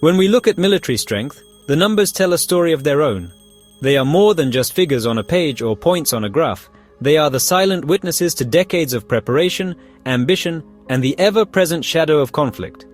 When we look at military strength, the numbers tell a story of their own. They are more than just figures on a page or points on a graph. They are the silent witnesses to decades of preparation, ambition, and the ever-present shadow of conflict.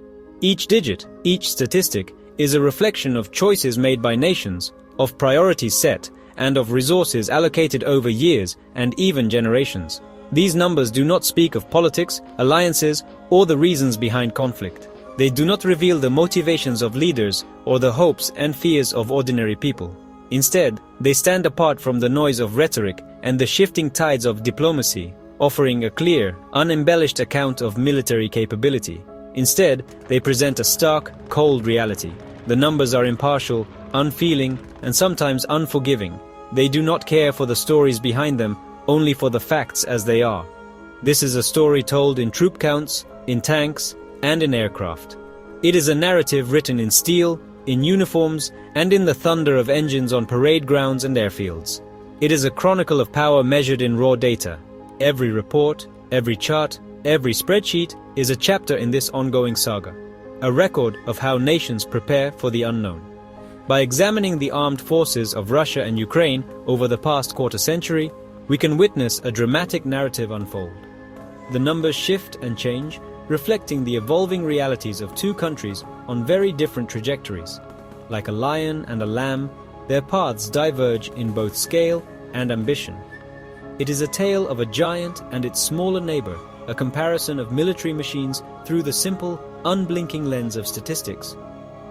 Each digit, each statistic, is a reflection of choices made by nations, of priorities set, and of resources allocated over years and even generations. These numbers do not speak of politics, alliances, or the reasons behind conflict. They do not reveal the motivations of leaders or the hopes and fears of ordinary people. Instead, they stand apart from the noise of rhetoric and the shifting tides of diplomacy, offering a clear, unembellished account of military capability. Instead, they present a stark, cold reality. The numbers are impartial, unfeeling, and sometimes unforgiving. They do not care for the stories behind them, only for the facts as they are. This is a story told in troop counts, in tanks, and in aircraft. It is a narrative written in steel, in uniforms, and in the thunder of engines on parade grounds and airfields. It is a chronicle of power measured in raw data. Every report, every chart, every spreadsheet is a chapter in this ongoing saga, a record of how nations prepare for the unknown. By examining the armed forces of Russia and Ukraine over the past quarter century, we can witness a dramatic narrative unfold. The numbers shift and change, reflecting the evolving realities of two countries on very different trajectories. Like a lion and a lamb, their paths diverge in both scale and ambition. It is a tale of a giant and its smaller neighbor, a comparison of military machines through the simple, unblinking lens of statistics.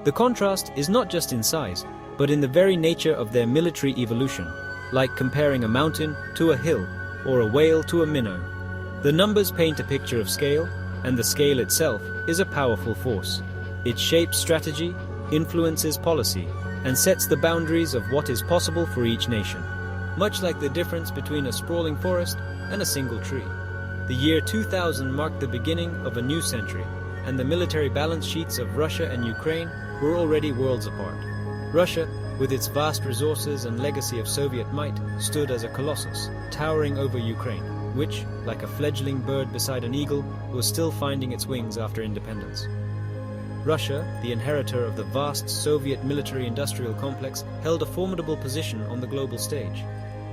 The contrast is not just in size, but in the very nature of their military evolution, like comparing a mountain to a hill or a whale to a minnow. The numbers paint a picture of scale, and the scale itself is a powerful force. It shapes strategy, influences policy, and sets the boundaries of what is possible for each nation. Much like the difference between a sprawling forest and a single tree. The year 2000 marked the beginning of a new century, and the military balance sheets of Russia and Ukraine were already worlds apart. Russia, with its vast resources and legacy of Soviet might, stood as a colossus, towering over Ukraine, which, like a fledgling bird beside an eagle, was still finding its wings after independence. Russia, the inheritor of the vast Soviet military-industrial complex, held a formidable position on the global stage.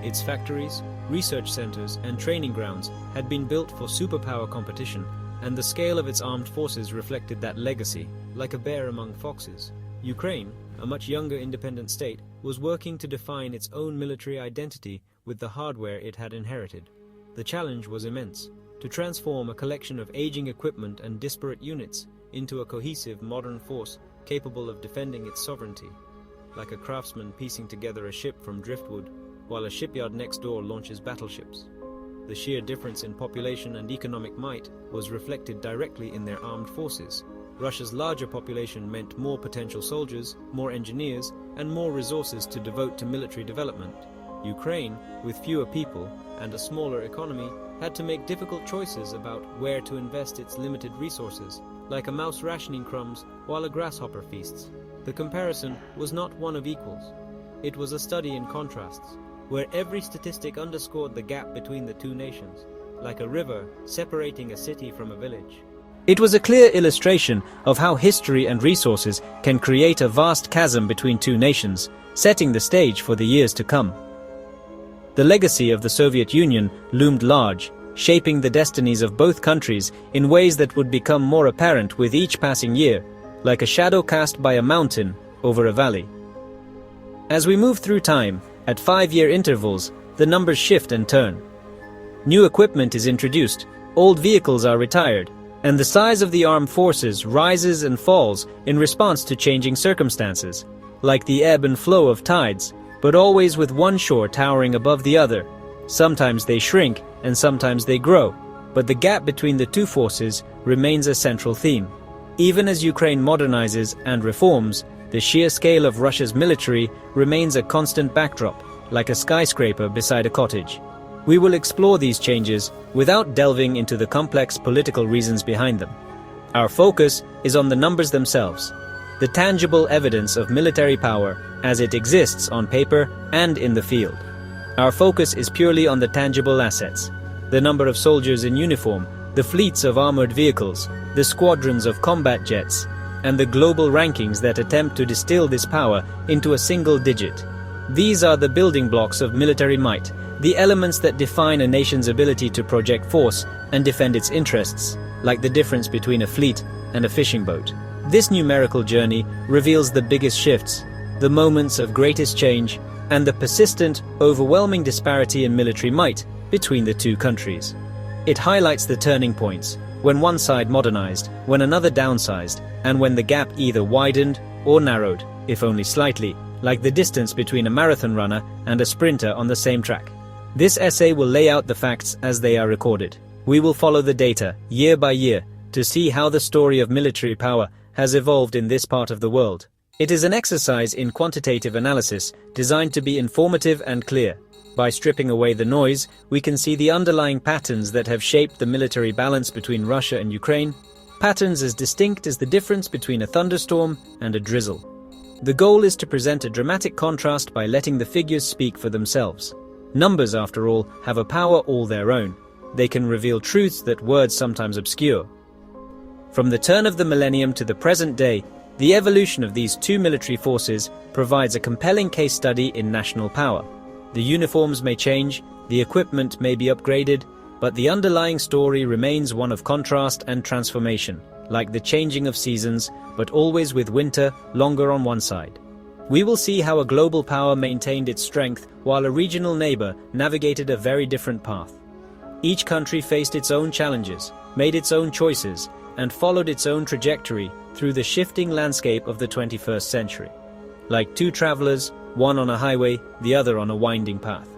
Its factories, research centers, and training grounds had been built for superpower competition, and the scale of its armed forces reflected that legacy, like a bear among foxes. Ukraine, a much younger independent state, was working to define its own military identity with the hardware it had inherited. The challenge was immense, to transform a collection of aging equipment and disparate units into a cohesive modern force capable of defending its sovereignty, like a craftsman piecing together a ship from driftwood, while a shipyard next door launches battleships. The sheer difference in population and economic might was reflected directly in their armed forces. Russia's larger population meant more potential soldiers, more engineers, and more resources to devote to military development. Ukraine, with fewer people and a smaller economy, had to make difficult choices about where to invest its limited resources, like a mouse rationing crumbs while a grasshopper feasts. The comparison was not one of equals. It was a study in contrasts, where every statistic underscored the gap between the two nations, like a river separating a city from a village. It was a clear illustration of how history and resources can create a vast chasm between two nations, setting the stage for the years to come. The legacy of the Soviet Union loomed large, shaping the destinies of both countries in ways that would become more apparent with each passing year, like a shadow cast by a mountain over a valley. As we move through time, at 5-year intervals, the numbers shift and turn. New equipment is introduced, old vehicles are retired, and the size of the armed forces rises and falls in response to changing circumstances, like the ebb and flow of tides, but always with one shore towering above the other. Sometimes they shrink, and sometimes they grow, but the gap between the two forces remains a central theme. Even as Ukraine modernizes and reforms, the sheer scale of Russia's military remains a constant backdrop, like a skyscraper beside a cottage. We will explore these changes without delving into the complex political reasons behind them. Our focus is on the numbers themselves, the tangible evidence of military power as it exists on paper and in the field. Our focus is purely on the tangible assets, the number of soldiers in uniform, the fleets of armored vehicles, the squadrons of combat jets, and the global rankings that attempt to distill this power into a single digit. These are the building blocks of military might, the elements that define a nation's ability to project force and defend its interests, like the difference between a fleet and a fishing boat. This numerical journey reveals the biggest shifts, the moments of greatest change, and the persistent, overwhelming disparity in military might between the two countries. It highlights the turning points, when one side modernized, when another downsized, and when the gap either widened or narrowed, if only slightly, like the distance between a marathon runner and a sprinter on the same track. This essay will lay out the facts as they are recorded. We will follow the data, year by year, to see how the story of military power has evolved in this part of the world. It is an exercise in quantitative analysis designed to be informative and clear. By stripping away the noise, we can see the underlying patterns that have shaped the military balance between Russia and Ukraine, patterns as distinct as the difference between a thunderstorm and a drizzle. The goal is to present a dramatic contrast by letting the figures speak for themselves. Numbers, after all, have a power all their own. They can reveal truths that words sometimes obscure. From the turn of the millennium to the present day, the evolution of these two military forces provides a compelling case study in national power. The uniforms may change, the equipment may be upgraded, but the underlying story remains one of contrast and transformation, like the changing of seasons, but always with winter longer on one side. We will see how a global power maintained its strength while a regional neighbor navigated a very different path. Each country faced its own challenges, made its own choices, and followed its own trajectory through the shifting landscape of the 21st century. Like two travelers, one on a highway, the other on a winding path.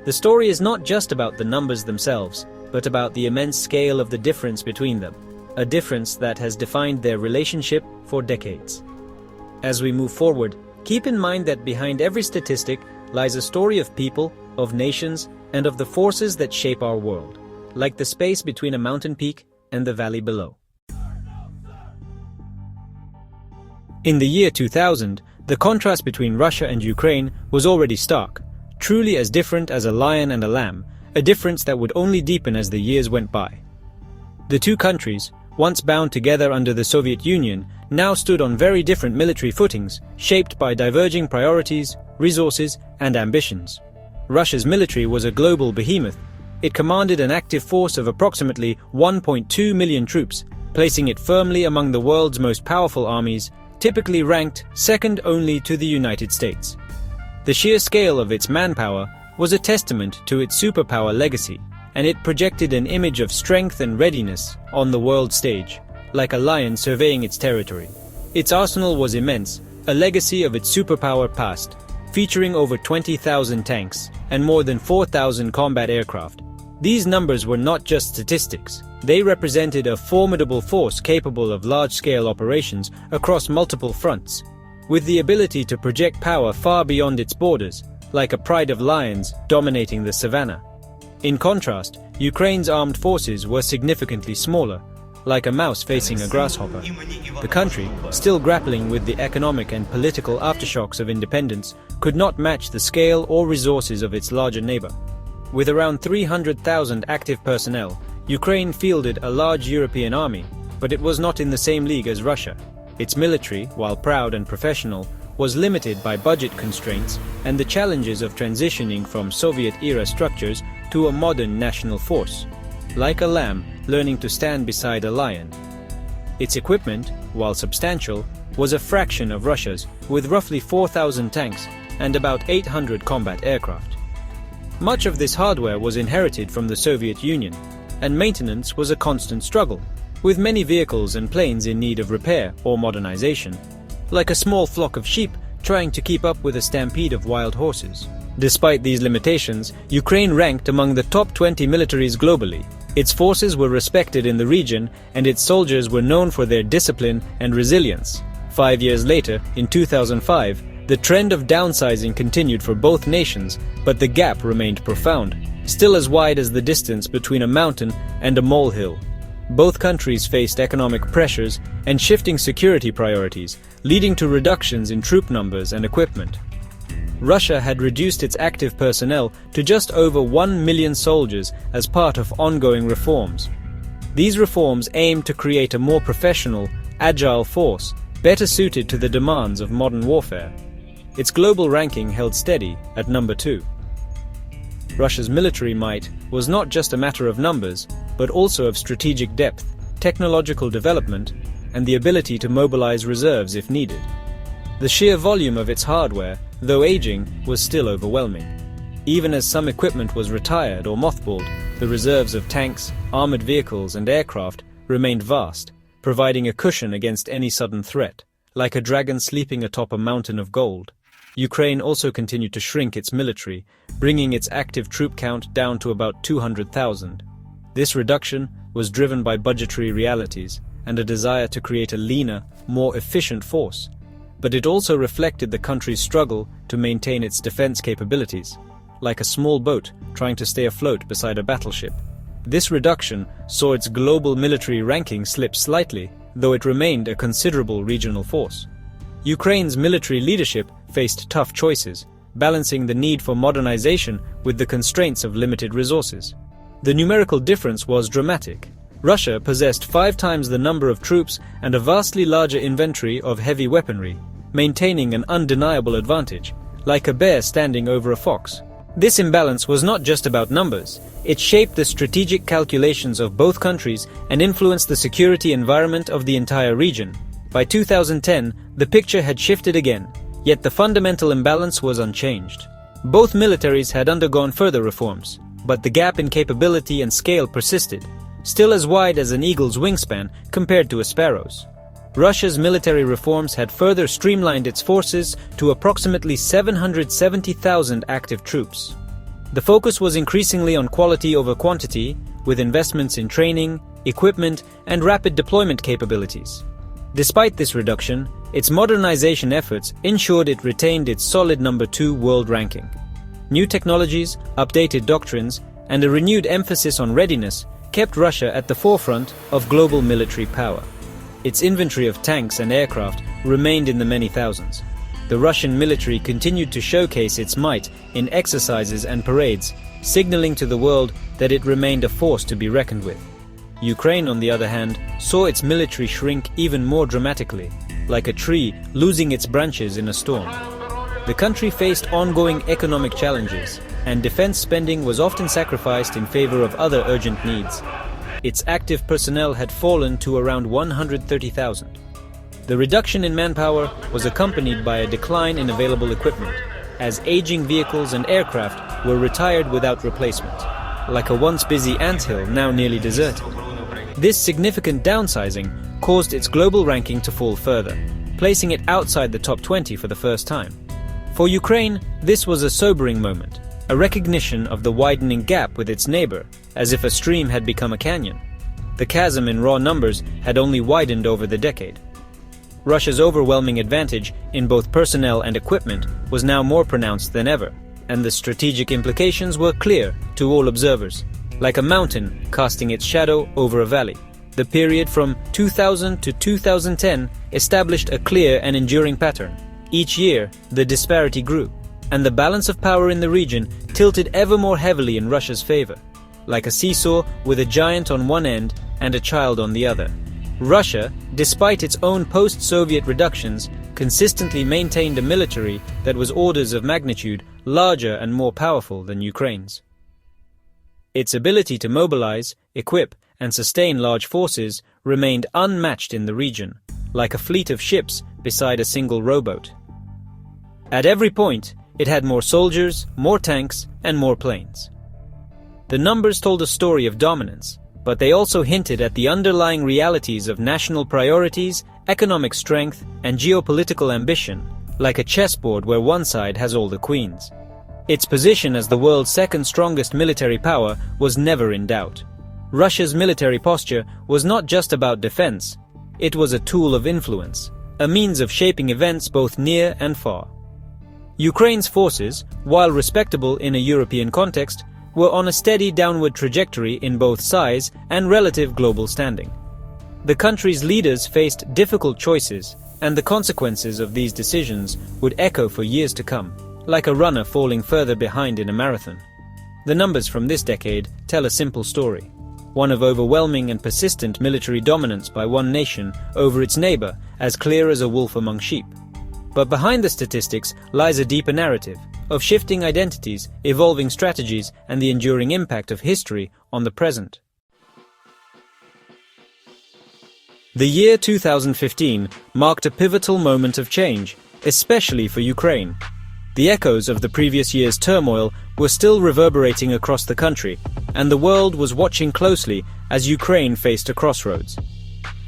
The story is not just about the numbers themselves, but about the immense scale of the difference between them, a difference that has defined their relationship for decades. As we move forward, keep in mind that behind every statistic lies a story of people, of nations, and of the forces that shape our world, like the space between a mountain peak and the valley below. In the year 2000, the contrast between Russia and Ukraine was already stark, truly as different as a lion and a lamb, a difference that would only deepen as the years went by. The two countries, once bound together under the Soviet Union, now stood on very different military footings, shaped by diverging priorities, resources, and ambitions. Russia's military was a global behemoth. It commanded an active force of approximately 1.2 million troops, placing it firmly among the world's most powerful armies, typically ranked second only to the United States. The sheer scale of its manpower was a testament to its superpower legacy, and it projected an image of strength and readiness on the world stage, like a lion surveying its territory. Its arsenal was immense, a legacy of its superpower past, featuring over 20,000 tanks and more than 4,000 combat aircraft. These numbers were not just statistics. They represented a formidable force capable of large-scale operations across multiple fronts, with the ability to project power far beyond its borders, like a pride of lions dominating the savannah. In contrast, Ukraine's armed forces were significantly smaller, like a mouse facing a grasshopper. The country, still grappling with the economic and political aftershocks of independence, could not match the scale or resources of its larger neighbor. With around 300,000 active personnel, Ukraine fielded a large European army, but it was not in the same league as Russia. Its military, while proud and professional, was limited by budget constraints and the challenges of transitioning from Soviet-era structures to a modern national force, like a lamb learning to stand beside a lion. Its equipment, while substantial, was a fraction of Russia's, with roughly 4,000 tanks and about 800 combat aircraft. Much of this hardware was inherited from the Soviet Union, and maintenance was a constant struggle, with many vehicles and planes in need of repair or modernization, like a small flock of sheep trying to keep up with a stampede of wild horses. Despite these limitations, Ukraine ranked among the top 20 militaries globally. Its forces were respected in the region, and its soldiers were known for their discipline and resilience. 5 years later, in 2005, the trend of downsizing continued for both nations, but the gap remained profound, still as wide as the distance between a mountain and a molehill. Both countries faced economic pressures and shifting security priorities, leading to reductions in troop numbers and equipment. Russia had reduced its active personnel to just over 1 million soldiers as part of ongoing reforms. These reforms aimed to create a more professional, agile force, better suited to the demands of modern warfare. Its global ranking held steady at number 2. Russia's military might was not just a matter of numbers, but also of strategic depth, technological development, and the ability to mobilize reserves if needed. The sheer volume of its hardware, though aging, was still overwhelming. Even as some equipment was retired or mothballed, the reserves of tanks, armored vehicles, and aircraft remained vast, providing a cushion against any sudden threat, like a dragon sleeping atop a mountain of gold. Ukraine also continued to shrink its military, bringing its active troop count down to about 200,000. This reduction was driven by budgetary realities and a desire to create a leaner, more efficient force. But it also reflected the country's struggle to maintain its defense capabilities, like a small boat trying to stay afloat beside a battleship. This reduction saw its global military ranking slip slightly, though it remained a considerable regional force. Ukraine's military leadership faced tough choices, balancing the need for modernization with the constraints of limited resources. The numerical difference was dramatic. Russia possessed 5 times the number of troops and a vastly larger inventory of heavy weaponry, maintaining an undeniable advantage, like a bear standing over a fox. This imbalance was not just about numbers. It shaped the strategic calculations of both countries and influenced the security environment of the entire region. By 2010, the picture had shifted again, yet the fundamental imbalance was unchanged. Both militaries had undergone further reforms, but the gap in capability and scale persisted, still as wide as an eagle's wingspan compared to a sparrow's. Russia's military reforms had further streamlined its forces to approximately 770,000 active troops. The focus was increasingly on quality over quantity, with investments in training, equipment, and rapid deployment capabilities. Despite this reduction, its modernization efforts ensured it retained its solid number 2 world ranking. New technologies, updated doctrines, and a renewed emphasis on readiness kept Russia at the forefront of global military power. Its inventory of tanks and aircraft remained in the many thousands. The Russian military continued to showcase its might in exercises and parades, signaling to the world that it remained a force to be reckoned with. Ukraine, on the other hand, saw its military shrink even more dramatically, like a tree losing its branches in a storm. The country faced ongoing economic challenges, and defense spending was often sacrificed in favor of other urgent needs. Its active personnel had fallen to around 130,000. The reduction in manpower was accompanied by a decline in available equipment, as aging vehicles and aircraft were retired without replacement, like a once busy anthill now nearly deserted. This significant downsizing caused its global ranking to fall further, placing it outside the top 20 for the first time. For Ukraine, this was a sobering moment, a recognition of the widening gap with its neighbor, as if a stream had become a canyon. The chasm in raw numbers had only widened over the decade. Russia's overwhelming advantage in both personnel and equipment was now more pronounced than ever, and the strategic implications were clear to all observers, like a mountain casting its shadow over a valley. The period from 2000 to 2010 established a clear and enduring pattern. Each year, the disparity grew, and the balance of power in the region tilted ever more heavily in Russia's favor, like a seesaw with a giant on one end and a child on the other. Russia, despite its own post-Soviet reductions, consistently maintained a military that was orders of magnitude larger and more powerful than Ukraine's. Its ability to mobilize, equip, and sustain large forces remained unmatched in the region, like a fleet of ships beside a single rowboat. At every point, it had more soldiers, more tanks, and more planes. The numbers told a story of dominance, but they also hinted at the underlying realities of national priorities, economic strength, and geopolitical ambition, like a chessboard where one side has all the queens. Its position as the world's second strongest military power was never in doubt. Russia's military posture was not just about defense. It was a tool of influence, a means of shaping events both near and far. Ukraine's forces, while respectable in a European context, were on a steady downward trajectory in both size and relative global standing. The country's leaders faced difficult choices, and the consequences of these decisions would echo for years to come, like a runner falling further behind in a marathon. The numbers from this decade tell a simple story. one of overwhelming and persistent military dominance by one nation over its neighbor, as clear as a wolf among sheep. But behind the statistics lies a deeper narrative of shifting identities, evolving strategies, and the enduring impact of history on the present. The year 2015 marked a pivotal moment of change, especially for Ukraine. The echoes of the previous year's turmoil were still reverberating across the country, and the world was watching closely as Ukraine faced a crossroads.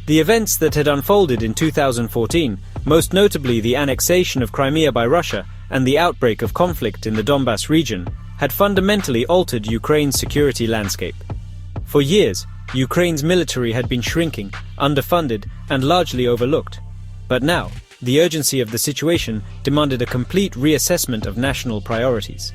The events that had unfolded in 2014, most notably the annexation of Crimea by Russia and the outbreak of conflict in the Donbas region, had fundamentally altered Ukraine's security landscape. For years, Ukraine's military had been shrinking, underfunded, and largely overlooked. But now, the urgency of the situation demanded a complete reassessment of national priorities.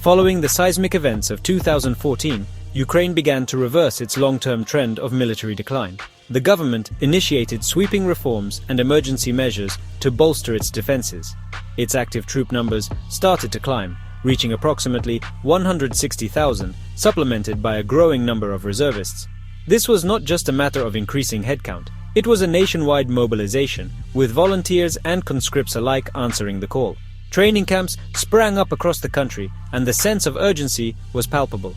Following the seismic events of 2014, Ukraine began to reverse its long-term trend of military decline. The government initiated sweeping reforms and emergency measures to bolster its defenses. Its active troop numbers started to climb, reaching approximately 160,000, supplemented by a growing number of reservists. This was not just a matter of increasing headcount. It was a nationwide mobilization, with volunteers and conscripts alike answering the call. Training camps sprang up across the country, and the sense of urgency was palpable.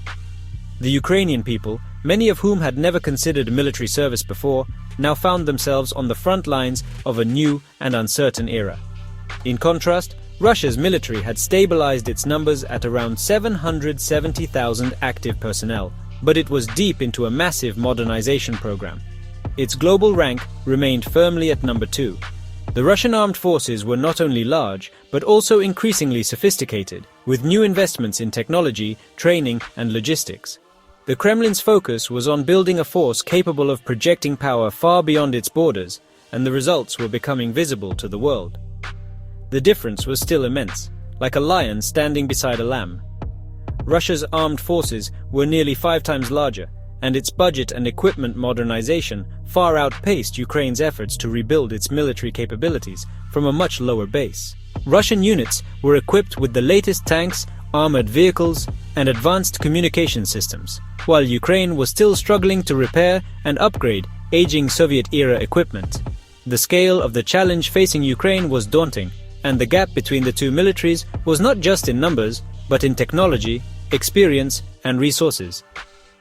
The Ukrainian people, many of whom had never considered military service before, now found themselves on the front lines of a new and uncertain era. In contrast, Russia's military had stabilized its numbers at around 770,000 active personnel, but it was deep into a massive modernization program. Its global rank remained firmly at number 2. The Russian armed forces were not only large, but also increasingly sophisticated, with new investments in technology, training, and logistics. The Kremlin's focus was on building a force capable of projecting power far beyond its borders, and the results were becoming visible to the world. The difference was still immense, like a lion standing beside a lamb. Russia's armed forces were nearly 5 times larger, and its budget and equipment modernization far outpaced Ukraine's efforts to rebuild its military capabilities from a much lower base. Russian units were equipped with the latest tanks, armored vehicles, and advanced communication systems, while Ukraine was still struggling to repair and upgrade aging Soviet-era equipment. The scale of the challenge facing Ukraine was daunting, and the gap between the two militaries was not just in numbers, but in technology, experience, and resources.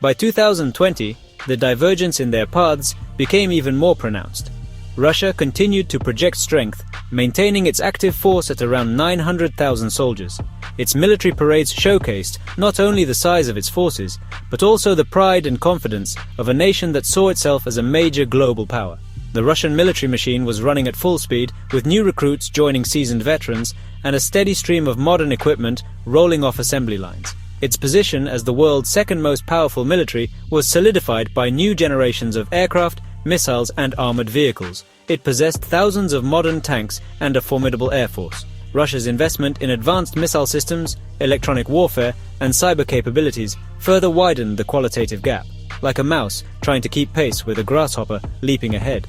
By 2020, the divergence in their paths became even more pronounced. Russia continued to project strength, maintaining its active force at around 900,000 soldiers. Its military parades showcased not only the size of its forces, but also the pride and confidence of a nation that saw itself as a major global power. The Russian military machine was running at full speed, with new recruits joining seasoned veterans and a steady stream of modern equipment rolling off assembly lines. Its position as the world's second most powerful military was solidified by new generations of aircraft, missiles, and armored vehicles. It possessed thousands of modern tanks and a formidable air force. Russia's investment in advanced missile systems, electronic warfare, and cyber capabilities further widened the qualitative gap, like a mouse trying to keep pace with a grasshopper leaping ahead.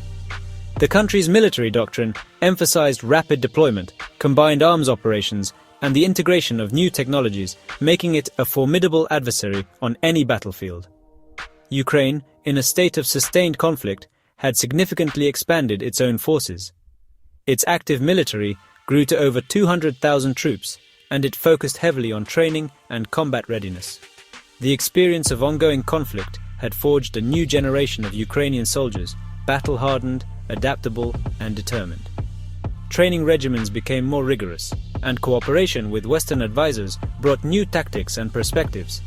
The country's military doctrine emphasized rapid deployment, combined arms operations, and the integration of new technologies, making it a formidable adversary on any battlefield. Ukraine, in a state of sustained conflict, had significantly expanded its own forces. Its active military grew to over 200,000 troops, and it focused heavily on training and combat readiness. The experience of ongoing conflict had forged a new generation of Ukrainian soldiers, battle-hardened, adaptable, and determined. Training regimens became more rigorous, and cooperation with Western advisors brought new tactics and perspectives.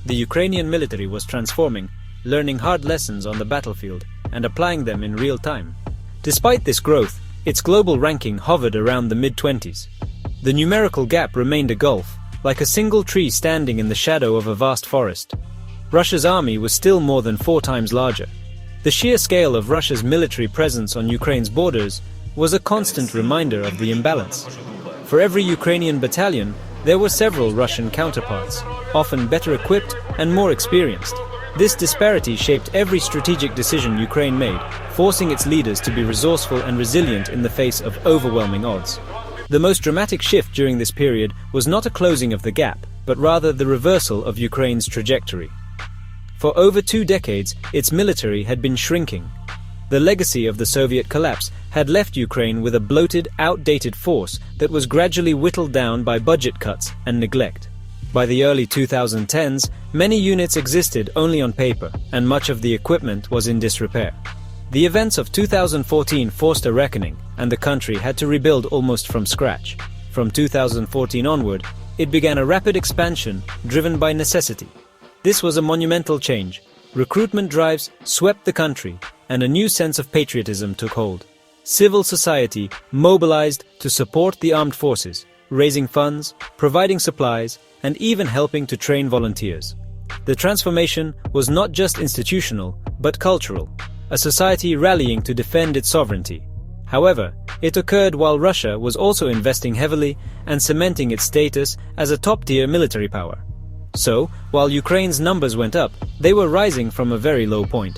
The Ukrainian military was transforming, learning hard lessons on the battlefield and applying them in real time. Despite this growth, its global ranking hovered around the mid-20s. The numerical gap remained a gulf, like a single tree standing in the shadow of a vast forest. Russia's army was still more than 4 times larger. The sheer scale of Russia's military presence on Ukraine's borders was a constant reminder of the imbalance. For every Ukrainian battalion, there were several Russian counterparts, often better equipped and more experienced. This disparity shaped every strategic decision Ukraine made, forcing its leaders to be resourceful and resilient in the face of overwhelming odds. The most dramatic shift during this period was not a closing of the gap, but rather the reversal of Ukraine's trajectory. For over 2 decades, its military had been shrinking. The legacy of the Soviet collapse had left Ukraine with a bloated, outdated force that was gradually whittled down by budget cuts and neglect. By the early 2010s, many units existed only on paper, and much of the equipment was in disrepair. The events of 2014 forced a reckoning, and the country had to rebuild almost from scratch. From 2014 onward, it began a rapid expansion driven by necessity. This was a monumental change. Recruitment drives swept the country, and a new sense of patriotism took hold. Civil society mobilized to support the armed forces, raising funds, providing supplies, and even helping to train volunteers. The transformation was not just institutional, but cultural, a society rallying to defend its sovereignty. However, it occurred while Russia was also investing heavily and cementing its status as a top-tier military power. So, while Ukraine's numbers went up, they were rising from a very low point.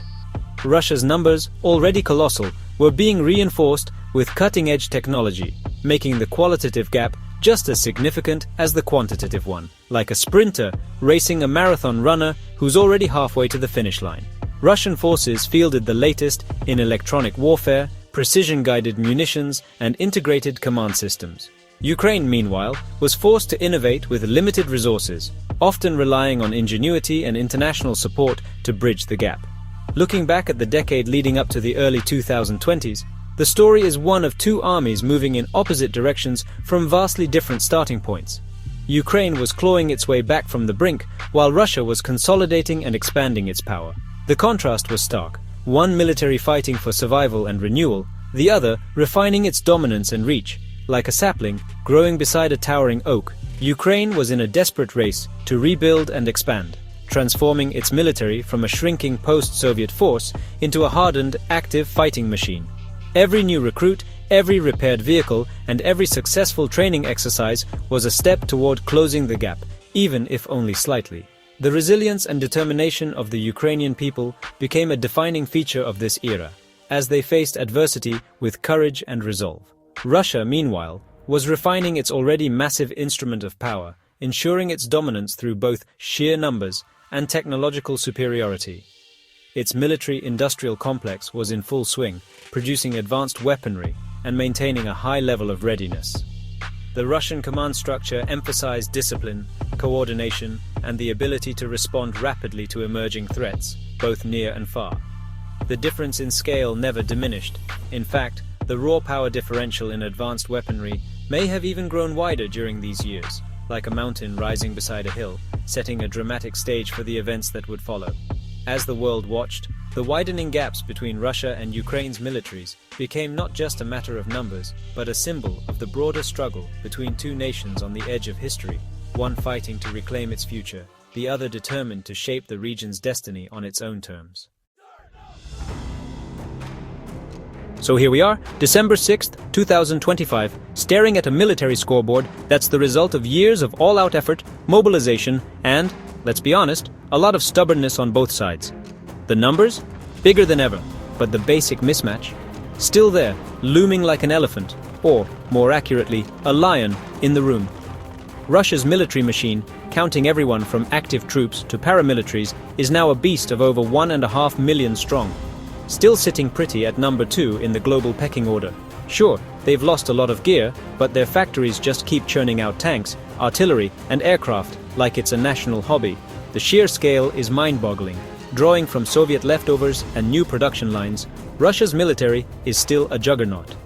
Russia's numbers, already colossal, were being reinforced with cutting-edge technology, making the qualitative gap just as significant as the quantitative one, like a sprinter racing a marathon runner who's already halfway to the finish line. Russian forces fielded the latest in electronic warfare, precision-guided munitions, and integrated command systems. Ukraine, meanwhile, was forced to innovate with limited resources, often relying on ingenuity and international support to bridge the gap. Looking back at the decade leading up to the early 2020s, the story is one of 2 armies moving in opposite directions from vastly different starting points. Ukraine was clawing its way back from the brink, while Russia was consolidating and expanding its power. The contrast was stark, one military fighting for survival and renewal, the other refining its dominance and reach. Like a sapling growing beside a towering oak, Ukraine was in a desperate race to rebuild and expand, transforming its military from a shrinking post-Soviet force into a hardened, active fighting machine. Every new recruit, every repaired vehicle, and every successful training exercise was a step toward closing the gap, even if only slightly. The resilience and determination of the Ukrainian people became a defining feature of this era, as they faced adversity with courage and resolve. Russia, meanwhile, was refining its already massive instrument of power, ensuring its dominance through both sheer numbers and technological superiority. Its military-industrial complex was in full swing, producing advanced weaponry and maintaining a high level of readiness. The Russian command structure emphasized discipline, coordination, and the ability to respond rapidly to emerging threats, both near and far. The difference in scale never diminished. In fact, the raw power differential in advanced weaponry may have even grown wider during these years, like a mountain rising beside a hill, setting a dramatic stage for the events that would follow. As the world watched, the widening gaps between Russia and Ukraine's militaries became not just a matter of numbers, but a symbol of the broader struggle between 2 nations on the edge of history, one fighting to reclaim its future, the other determined to shape the region's destiny on its own terms. So here we are, December 6th, 2025, staring at a military scoreboard that's the result of years of all-out effort, mobilization, and, let's be honest, a lot of stubbornness on both sides. The numbers? Bigger than ever, but the basic mismatch? Still there, looming like an elephant, or, more accurately, a lion in the room. Russia's military machine, counting everyone from active troops to paramilitaries, is now a beast of over 1.5 million strong. Still sitting pretty at number 2 in the global pecking order. Sure, they've lost a lot of gear, but their factories just keep churning out tanks, artillery, and aircraft like it's a national hobby. The sheer scale is mind-boggling. Drawing from Soviet leftovers and new production lines, Russia's military is still a juggernaut.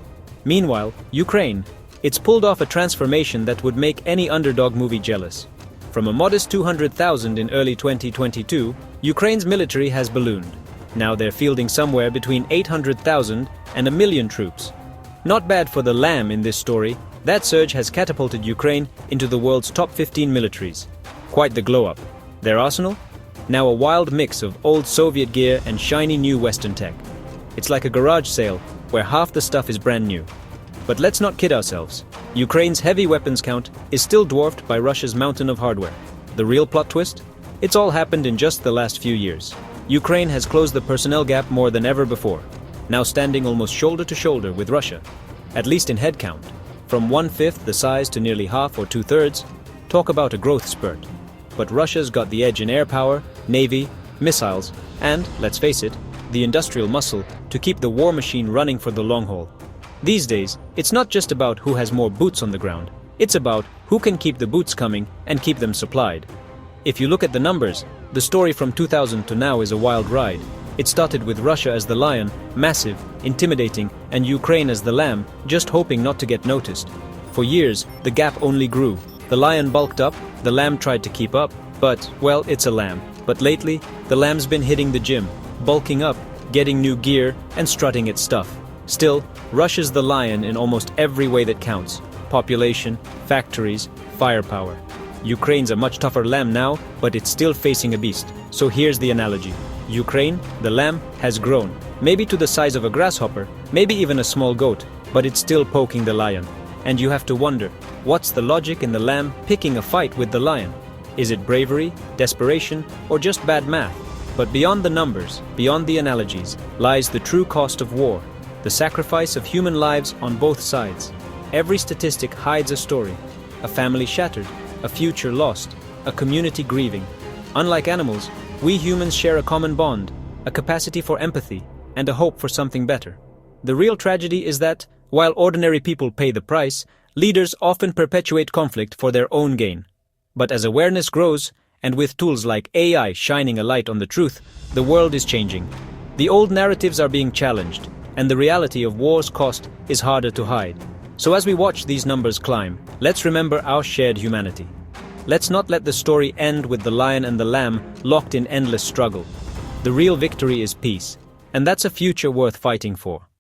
Meanwhile, Ukraine, it's pulled off a transformation that would make any underdog movie jealous. From a modest 200,000 in early 2022, Ukraine's military has ballooned. Now they're fielding somewhere between 800,000 and 1 million troops. Not bad for the lamb in this story. That surge has catapulted Ukraine into the world's top 15 militaries. Quite the glow-up. Their arsenal? Now a wild mix of old Soviet gear and shiny new Western tech. It's like a garage sale, where half the stuff is brand new. But let's not kid ourselves. Ukraine's heavy weapons count is still dwarfed by Russia's mountain of hardware. The real plot twist? It's all happened in just the last few years. Ukraine has closed the personnel gap more than ever before, now standing almost shoulder to shoulder with Russia, at least in headcount. From 1/5 the size to nearly half or 2/3, talk about a growth spurt. But Russia's got the edge in air power, navy, missiles, and, let's face it, the industrial muscle to keep the war machine running for the long haul. These days, it's not just about who has more boots on the ground. It's about who can keep the boots coming and keep them supplied. If you look at the numbers, the story from 2000 to now is a wild ride. It started with Russia as the lion, massive, intimidating, and Ukraine as the lamb, just hoping not to get noticed. For years, the gap only grew. The lion bulked up, the lamb tried to keep up, but, well, it's a lamb. But lately, the lamb's been hitting the gym, bulking up, getting new gear, and strutting its stuff. Still, Russia's the lion in almost every way that counts. Population, factories, firepower. Ukraine's a much tougher lamb now, but it's still facing a beast. So here's the analogy. Ukraine, the lamb, has grown. Maybe to the size of a grasshopper, maybe even a small goat, but it's still poking the lion. And you have to wonder, what's the logic in the lamb picking a fight with the lion? Is it bravery, desperation, or just bad math? But beyond the numbers, beyond the analogies, lies the true cost of war, the sacrifice of human lives on both sides. Every statistic hides a story, a family shattered, a future lost, a community grieving. Unlike animals, we humans share a common bond, a capacity for empathy, and a hope for something better. The real tragedy is that, while ordinary people pay the price, leaders often perpetuate conflict for their own gain. But as awareness grows, and with tools like AI shining a light on the truth, the world is changing. The old narratives are being challenged, and the reality of war's cost is harder to hide. So as we watch these numbers climb, let's remember our shared humanity. Let's not let the story end with the lion and the lamb locked in endless struggle. The real victory is peace, and that's a future worth fighting for.